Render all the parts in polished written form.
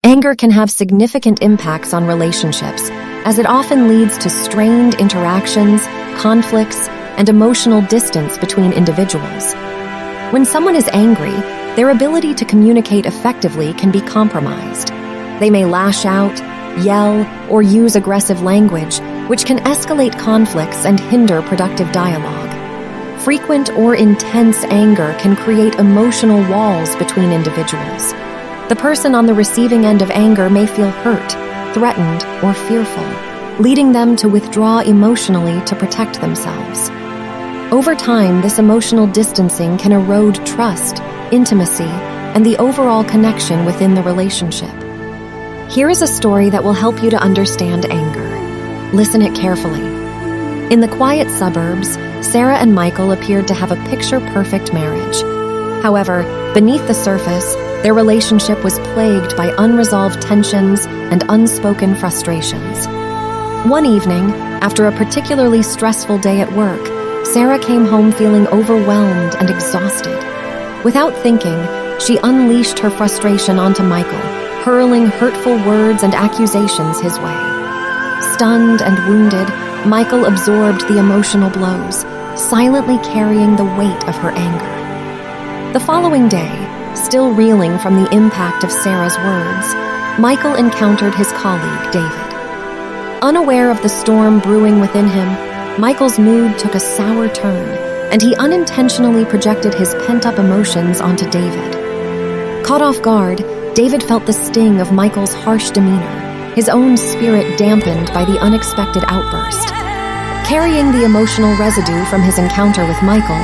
Anger can have significant impacts on relationships, as it often leads to strained interactions, conflicts, and emotional distance between individuals. When someone is angry, their ability to communicate effectively can be compromised. They may lash out, yell, or use aggressive language, which can escalate conflicts and hinder productive dialogue. Frequent or intense anger can create emotional walls between individuals. The person on the receiving end of anger may feel hurt, threatened, or fearful, leading them to withdraw emotionally to protect themselves. Over time, this emotional distancing can erode trust, intimacy, and the overall connection within the relationship. Here is a story that will help you to understand anger. Listen it carefully. In the quiet suburbs, Sarah and Michael appeared to have a picture-perfect marriage. However, beneath the surface, their relationship was plagued by unresolved tensions and unspoken frustrations. One evening, after a particularly stressful day at work, Sarah came home feeling overwhelmed and exhausted. Without thinking, she unleashed her frustration onto Michael, hurling hurtful words and accusations his way. Stunned and wounded, Michael absorbed the emotional blows, silently carrying the weight of her anger. The following day, still reeling from the impact of Sarah's words, Michael encountered his colleague, David. Unaware of the storm brewing within him, Michael's mood took a sour turn, and he unintentionally projected his pent-up emotions onto David. Caught off guard, David felt the sting of Michael's harsh demeanor, his own spirit dampened by the unexpected outburst. Carrying the emotional residue from his encounter with Michael,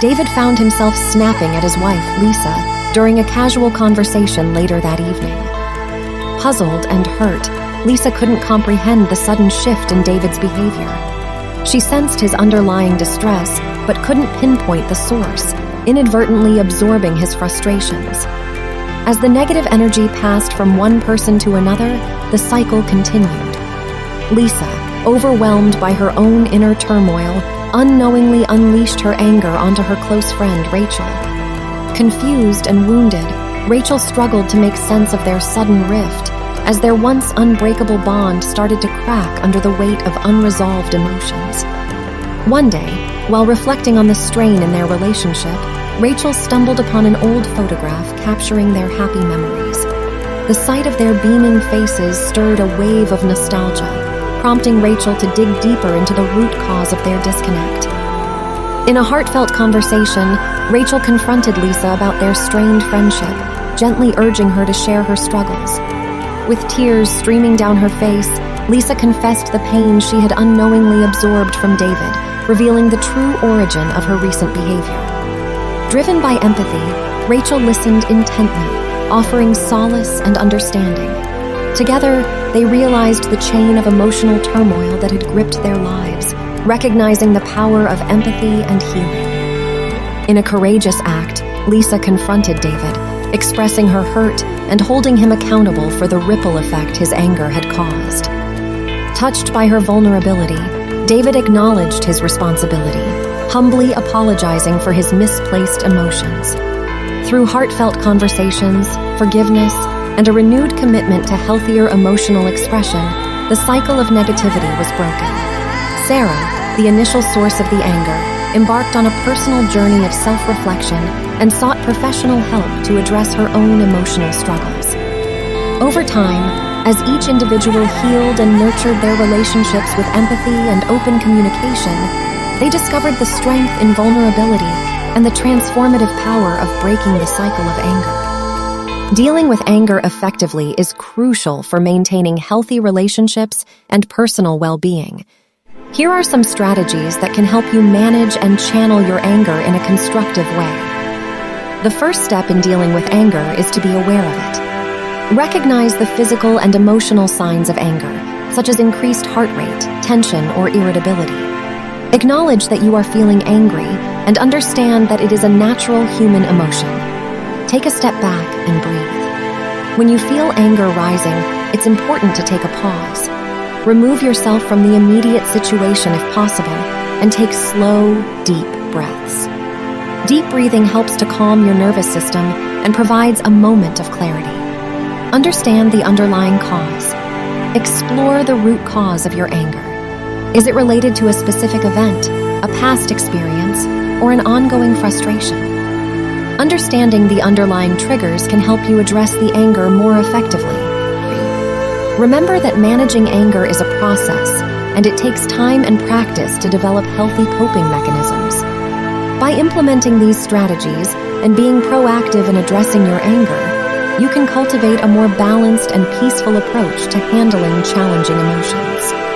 David found himself snapping at his wife, Lisa, during a casual conversation later that evening. Puzzled and hurt, Lisa couldn't comprehend the sudden shift in David's behavior. She sensed his underlying distress, but couldn't pinpoint the source, inadvertently absorbing his frustrations. As the negative energy passed from one person to another, the cycle continued. Lisa, overwhelmed by her own inner turmoil, unknowingly unleashed her anger onto her close friend, Rachel. Confused and wounded, Rachel struggled to make sense of their sudden rift, as their once unbreakable bond started to crack under the weight of unresolved emotions. One day, while reflecting on the strain in their relationship, Rachel stumbled upon an old photograph capturing their happy memories. The sight of their beaming faces stirred a wave of nostalgia, prompting Rachel to dig deeper into the root cause of their disconnect. In a heartfelt conversation, Rachel confronted Lisa about their strained friendship, gently urging her to share her struggles. With tears streaming down her face, Lisa confessed the pain she had unknowingly absorbed from David, revealing the true origin of her recent behavior. Driven by empathy, Rachel listened intently, offering solace and understanding. Together, they realized the chain of emotional turmoil that had gripped their lives, recognizing the power of empathy and healing. In a courageous act, Lisa confronted David, expressing her hurt and holding him accountable for the ripple effect his anger had caused. Touched by her vulnerability, David acknowledged his responsibility, humbly apologizing for his misplaced emotions. Through heartfelt conversations, forgiveness, and a renewed commitment to healthier emotional expression, the cycle of negativity was broken. Sarah, the initial source of the anger, embarked on a personal journey of self-reflection and sought professional help to address her own emotional struggles. Over time, as each individual healed and nurtured their relationships with empathy and open communication, they discovered the strength in vulnerability and the transformative power of breaking the cycle of anger. Dealing with anger effectively is crucial for maintaining healthy relationships and personal well-being. Here are some strategies that can help you manage and channel your anger in a constructive way. The first step in dealing with anger is to be aware of it. Recognize the physical and emotional signs of anger, such as increased heart rate, tension, or irritability. Acknowledge that you are feeling angry and understand that it is a natural human emotion. Take a step back and breathe. When you feel anger rising, it's important to take a pause. Remove yourself from the immediate situation if possible, and take slow, deep breaths. Deep breathing helps to calm your nervous system and provides a moment of clarity. Understand the underlying cause. Explore the root cause of your anger. Is it related to a specific event, a past experience, or an ongoing frustration? Understanding the underlying triggers can help you address the anger more effectively. Remember that managing anger is a process, and it takes time and practice to develop healthy coping mechanisms. By implementing these strategies and being proactive in addressing your anger, you can cultivate a more balanced and peaceful approach to handling challenging emotions.